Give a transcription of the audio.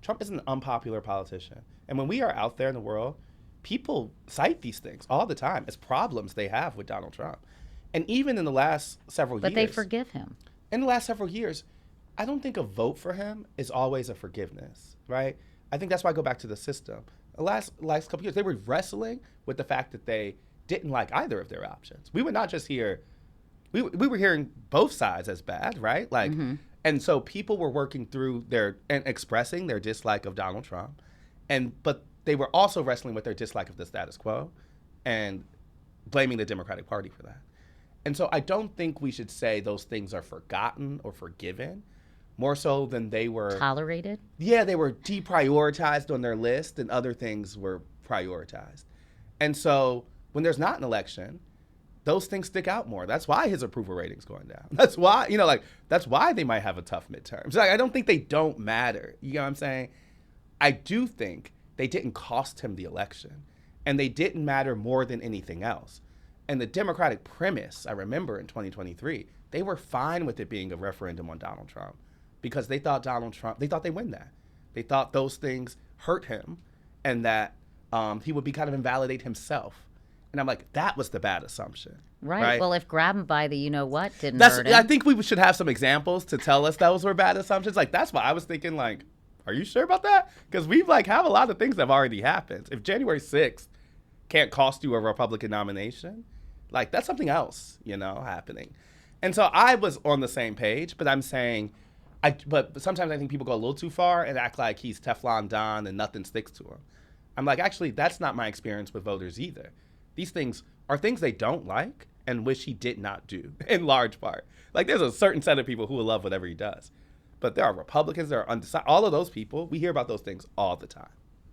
Trump is an unpopular politician. And when we are out there in the world, people cite these things all the time as problems they have with Donald Trump. And even in the last several years. But they forgive him. In the last several years, I don't think a vote for him is always a forgiveness, right? I think that's why I go back to the system. The last couple years, they were wrestling with the fact that they didn't like either of their options. We were not just here, we were hearing both sides as bad, right? Like, and so people were working through and expressing their dislike of Donald Trump, but they were also wrestling with their dislike of the status quo and blaming the Democratic Party for that. And so I don't think we should say those things are forgotten or forgiven, more so than they were tolerated. Yeah, they were deprioritized on their list and other things were prioritized. And so when there's not an election, those things stick out more. That's why his approval rating's going down. That's why, that's why they might have a tough midterm. So I don't think they don't matter. You know what I'm saying? I do think they didn't cost him the election, and they didn't matter more than anything else. And the Democratic premise, I remember in 2023, they were fine with it being a referendum on Donald Trump because they thought they win that. They thought those things hurt him and that he would invalidate himself. And I'm like, that was the bad assumption. Right. Well, if grab him by the you-know-what didn't hurt him. I think we should have some examples to tell us those were bad assumptions. Like, that's why I was thinking, like, are you sure about that? Because we have a lot of things that have already happened. If January 6th can't cost you a Republican nomination, like, that's something else, happening. And so I was on the same page, but I'm saying, but sometimes I think people go a little too far and act like he's Teflon Don and nothing sticks to him. I'm like, actually, that's not my experience with voters either. These things are things they don't like and wish he did not do, in large part. Like, there's a certain set of people who will love whatever he does. But there are Republicans, there are undecided, all of those people, we hear about those things all the time.